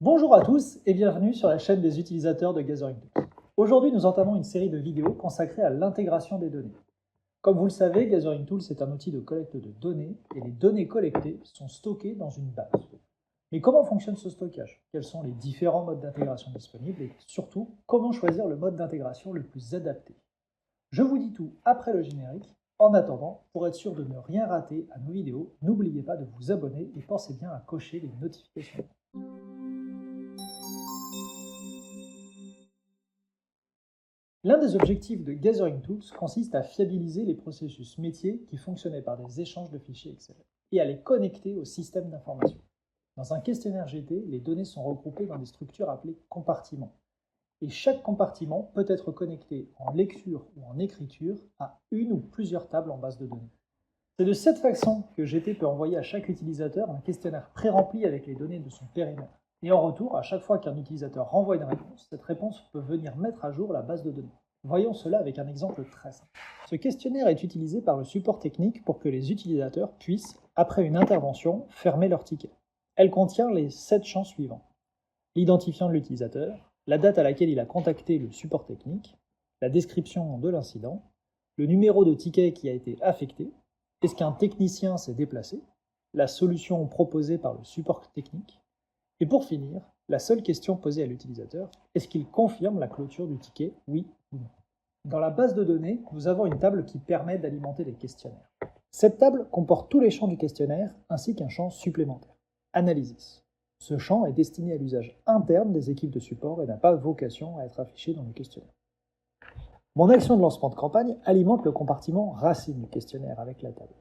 Bonjour à tous et bienvenue sur la chaîne des utilisateurs de Gathering Tools. Aujourd'hui, nous entamons une série de vidéos consacrée à l'intégration des données. Comme vous le savez, Gathering Tools est un outil de collecte de données et les données collectées sont stockées dans une base. Mais comment fonctionne ce stockage? Quels sont les différents modes d'intégration disponibles et surtout, comment choisir le mode d'intégration le plus adapté? Je vous dis tout après le générique. En attendant, pour être sûr de ne rien rater à nos vidéos, n'oubliez pas de vous abonner et pensez bien à cocher les notifications. L'un des objectifs de Gathering Tools consiste à fiabiliser les processus métiers qui fonctionnaient par des échanges de fichiers Excel et à les connecter au système d'information. Dans un questionnaire GT, les données sont regroupées dans des structures appelées compartiments. Et chaque compartiment peut être connecté en lecture ou en écriture à une ou plusieurs tables en base de données. C'est de cette façon que GT peut envoyer à chaque utilisateur un questionnaire pré-rempli avec les données de son périmètre. Et en retour, à chaque fois qu'un utilisateur renvoie une réponse, cette réponse peut venir mettre à jour la base de données. Voyons cela avec un exemple très simple. Ce questionnaire est utilisé par le support technique pour que les utilisateurs puissent, après une intervention, fermer leur ticket. Elle contient les 7 champs suivants: l'identifiant de l'utilisateur, la date à laquelle il a contacté le support technique, la description de l'incident, le numéro de ticket qui a été affecté, est-ce qu'un technicien s'est déplacé, la solution proposée par le support technique, et pour finir, la seule question posée à l'utilisateur, est-ce qu'il confirme la clôture du ticket, oui ou non. Dans la base de données, nous avons une table qui permet d'alimenter les questionnaires. Cette table comporte tous les champs du questionnaire ainsi qu'un champ supplémentaire, Analysis. Ce champ est destiné à l'usage interne des équipes de support et n'a pas vocation à être affiché dans le questionnaire. Mon action de lancement de campagne alimente le compartiment racine du questionnaire avec la table.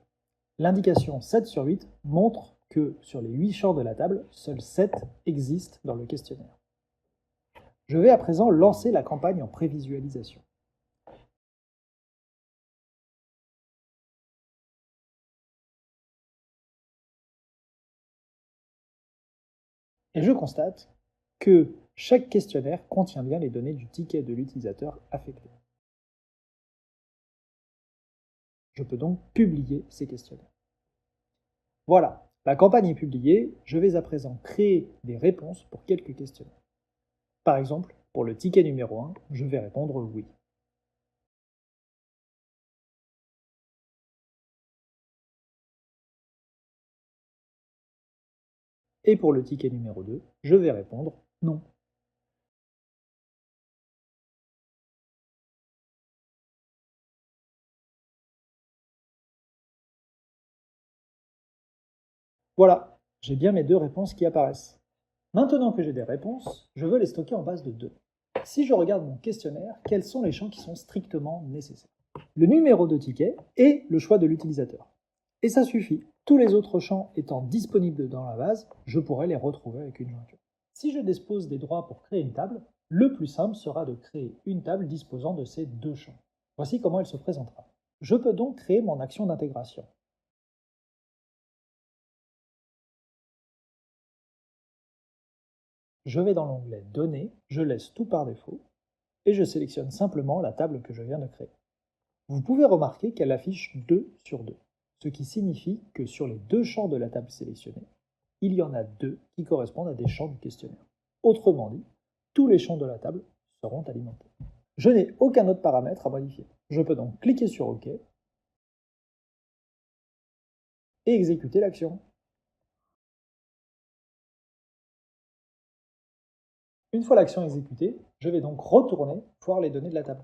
L'indication 7 sur 8 montre que sur les 8 champs de la table, seuls 7 existent dans le questionnaire. Je vais à présent lancer la campagne en prévisualisation. Et je constate que chaque questionnaire contient bien les données du ticket de l'utilisateur affecté. Je peux donc publier ces questionnaires. Voilà, la campagne est publiée, je vais à présent créer des réponses pour quelques questionnaires. Par exemple, pour le ticket numéro 1, je vais répondre oui. Et pour le ticket numéro 2, je vais répondre non. Voilà, j'ai bien mes deux réponses qui apparaissent. Maintenant que j'ai des réponses, je veux les stocker en base de données. Si je regarde mon questionnaire, quels sont les champs qui sont strictement nécessaires? Le numéro de ticket et le choix de l'utilisateur. Et ça suffit. Tous les autres champs étant disponibles dans la base, je pourrai les retrouver avec une jointure. Si je dispose des droits pour créer une table, le plus simple sera de créer une table disposant de ces deux champs. Voici comment elle se présentera. Je peux donc créer mon action d'intégration. Je vais dans l'onglet Données, je laisse tout par défaut et je sélectionne simplement la table que je viens de créer. Vous pouvez remarquer qu'elle affiche 2 sur 2, ce qui signifie que sur les deux champs de la table sélectionnée, il y en a 2 qui correspondent à des champs du questionnaire. Autrement dit, tous les champs de la table seront alimentés. Je n'ai aucun autre paramètre à modifier. Je peux donc cliquer sur OK et exécuter l'action. Une fois l'action exécutée, je vais donc retourner voir les données de la table.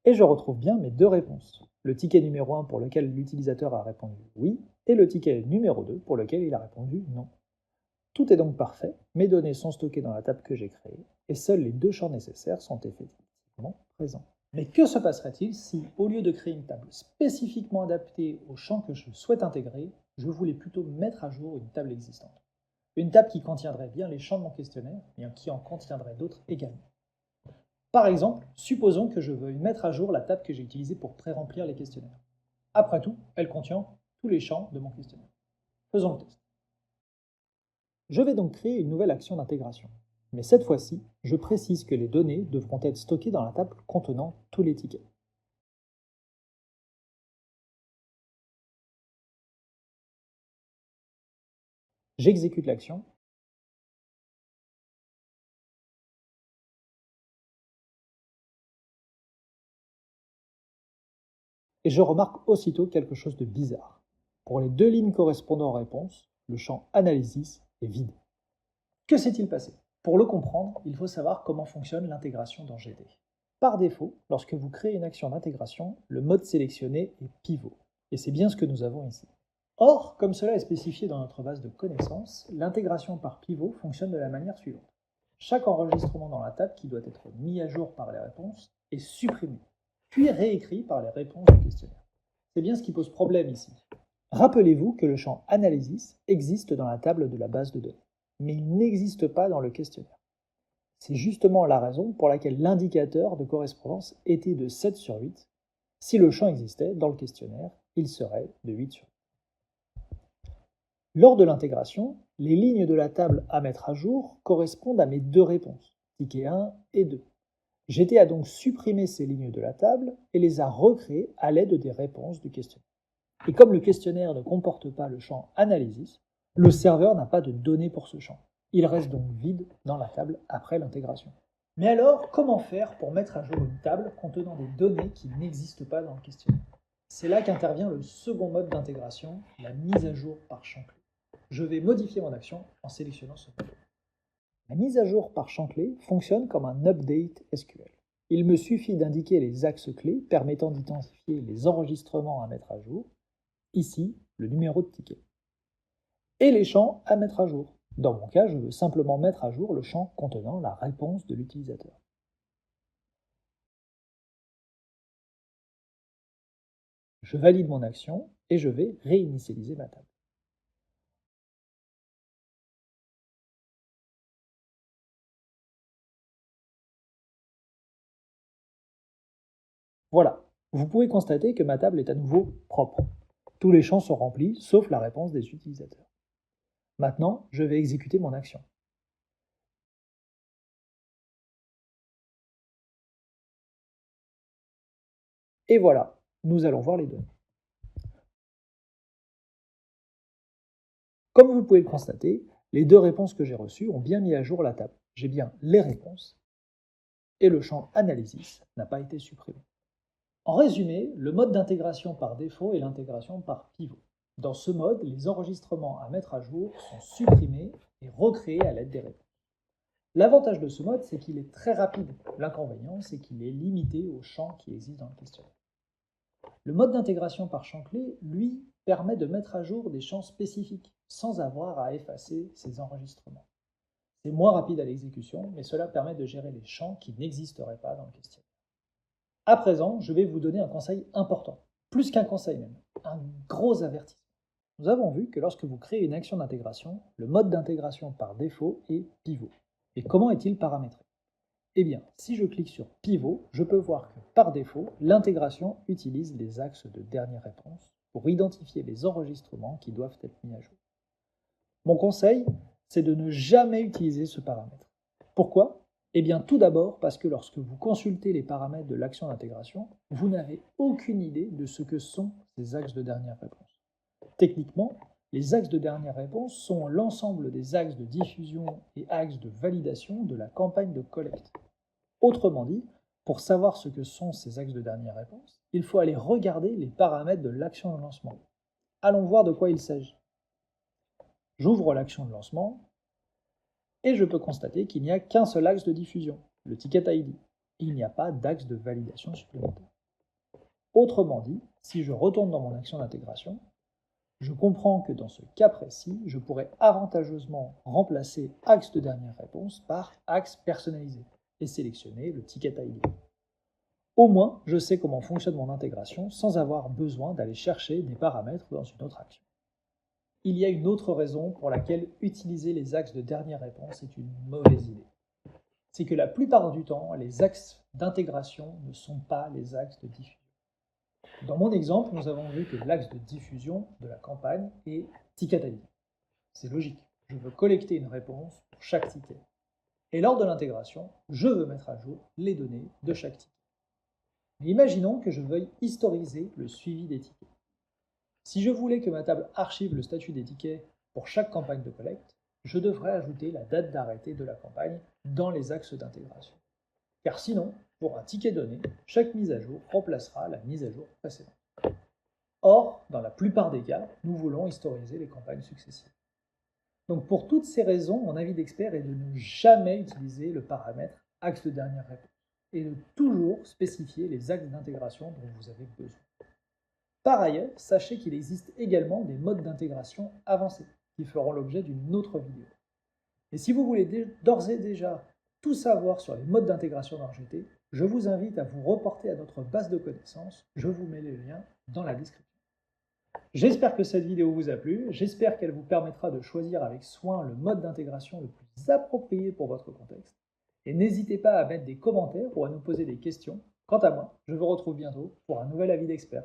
Et je retrouve bien mes deux réponses. Le ticket numéro 1 pour lequel l'utilisateur a répondu oui, et le ticket numéro 2 pour lequel il a répondu non. Tout est donc parfait, mes données sont stockées dans la table que j'ai créée, et seuls les deux champs nécessaires sont effectivement présents. Mais que se passerait-il si, au lieu de créer une table spécifiquement adaptée aux champs que je souhaite intégrer, je voulais plutôt mettre à jour une table existante? Une table qui contiendrait bien les champs de mon questionnaire, mais qui en contiendrait d'autres également. Par exemple, supposons que je veuille mettre à jour la table que j'ai utilisée pour pré-remplir les questionnaires. Après tout, elle contient tous les champs de mon questionnaire. Faisons le test. Je vais donc créer une nouvelle action d'intégration. Mais cette fois-ci, je précise que les données devront être stockées dans la table contenant tous les tickets. J'exécute l'action, et je remarque aussitôt quelque chose de bizarre. Pour les deux lignes correspondant aux réponses, le champ Analysis est vide. Que s'est-il passé? Pour le comprendre, il faut savoir comment fonctionne l'intégration dans GD. Par défaut, lorsque vous créez une action d'intégration, le mode sélectionné est pivot. Et c'est bien ce que nous avons ici. Or, comme cela est spécifié dans notre base de connaissances, l'intégration par pivot fonctionne de la manière suivante. Chaque enregistrement dans la table qui doit être mis à jour par les réponses est supprimé, puis réécrit par les réponses du questionnaire. C'est bien ce qui pose problème ici. Rappelez-vous que le champ Analysis existe dans la table de la base de données, mais il n'existe pas dans le questionnaire. C'est justement la raison pour laquelle l'indicateur de correspondance était de 7 sur 8. Si le champ existait dans le questionnaire, il serait de 8 sur 8. Lors de l'intégration, les lignes de la table à mettre à jour correspondent à mes deux réponses, ticket 1 et 2. GT a donc supprimé ces lignes de la table et les a recréées à l'aide des réponses du questionnaire. Et comme le questionnaire ne comporte pas le champ Analysis, le serveur n'a pas de données pour ce champ. Il reste donc vide dans la table après l'intégration. Mais alors, comment faire pour mettre à jour une table contenant des données qui n'existent pas dans le questionnaire? C'est là qu'intervient le second mode d'intégration, la mise à jour par champ clé. Je vais modifier mon action en sélectionnant ce mode. La mise à jour par champ clé fonctionne comme un update SQL. Il me suffit d'indiquer les axes clés permettant d'identifier les enregistrements à mettre à jour, ici le numéro de ticket, et les champs à mettre à jour. Dans mon cas, je veux simplement mettre à jour le champ contenant la réponse de l'utilisateur. Je valide mon action et je vais réinitialiser ma table. Voilà, vous pouvez constater que ma table est à nouveau propre. Tous les champs sont remplis, sauf la réponse des utilisateurs. Maintenant, je vais exécuter mon action. Et voilà, nous allons voir les données. Comme vous pouvez le constater, les deux réponses que j'ai reçues ont bien mis à jour la table. J'ai bien les réponses et le champ Analysis n'a pas été supprimé. En résumé, le mode d'intégration par défaut est l'intégration par pivot. Dans ce mode, les enregistrements à mettre à jour sont supprimés et recréés à l'aide des réponses. L'avantage de ce mode, c'est qu'il est très rapide. L'inconvénient, c'est qu'il est limité aux champs qui existent dans le questionnaire. Le mode d'intégration par champ clé, lui, permet de mettre à jour des champs spécifiques, sans avoir à effacer ces enregistrements. C'est moins rapide à l'exécution, mais cela permet de gérer les champs qui n'existeraient pas dans le questionnaire. À présent, je vais vous donner un conseil important, plus qu'un conseil même, un gros avertissement. Nous avons vu que lorsque vous créez une action d'intégration, le mode d'intégration par défaut est pivot. Et comment est-il paramétré? Eh bien, si je clique sur pivot, je peux voir que par défaut, l'intégration utilise les axes de dernière réponse pour identifier les enregistrements qui doivent être mis à jour. Mon conseil, c'est de ne jamais utiliser ce paramètre. Pourquoi? Eh bien, tout d'abord parce que lorsque vous consultez les paramètres de l'action d'intégration, vous n'avez aucune idée de ce que sont ces axes de dernière réponse. Techniquement, les axes de dernière réponse sont l'ensemble des axes de diffusion et axes de validation de la campagne de collecte. Autrement dit, pour savoir ce que sont ces axes de dernière réponse, il faut aller regarder les paramètres de l'action de lancement. Allons voir de quoi il s'agit. J'ouvre l'action de lancement et je peux constater qu'il n'y a qu'un seul axe de diffusion, le ticket ID. Il n'y a pas d'axe de validation supplémentaire. Autrement dit, si je retourne dans mon action d'intégration, je comprends que dans ce cas précis, je pourrais avantageusement remplacer axe de dernière réponse par axe personnalisé et sélectionner le ticket ID. Au moins, je sais comment fonctionne mon intégration sans avoir besoin d'aller chercher des paramètres dans une autre action. Il y a une autre raison pour laquelle utiliser les axes de dernière réponse est une mauvaise idée. C'est que la plupart du temps, les axes d'intégration ne sont pas les axes de diffusion. Dans mon exemple, nous avons vu que l'axe de diffusion de la campagne est ticket ID. C'est logique, je veux collecter une réponse pour chaque ticket. Et lors de l'intégration, je veux mettre à jour les données de chaque ticket. Mais imaginons que je veuille historiser le suivi des tickets. Si je voulais que ma table archive le statut des tickets Pour chaque campagne de collecte, je devrais ajouter la date d'arrêté de la campagne dans les axes d'intégration. Car sinon, pour un ticket donné, chaque mise à jour remplacera la mise à jour précédente. Or, dans la plupart des cas, nous voulons historiser les campagnes successives. Donc pour toutes ces raisons, mon avis d'expert est de ne jamais utiliser le paramètre axe de dernière réponse et de toujours spécifier les axes d'intégration dont vous avez besoin. Par ailleurs, sachez qu'il existe également des modes d'intégration avancés qui feront l'objet d'une autre vidéo. Et si vous voulez d'ores et déjà tout savoir sur les modes d'intégration dans RGT, je vous invite à vous reporter à notre base de connaissances. Je vous mets les liens dans la description. J'espère que cette vidéo vous a plu, j'espère qu'elle vous permettra de choisir avec soin le mode d'intégration le plus approprié pour votre contexte. Et n'hésitez pas à mettre des commentaires ou à nous poser des questions. Quant à moi, je vous retrouve bientôt pour un nouvel avis d'expert.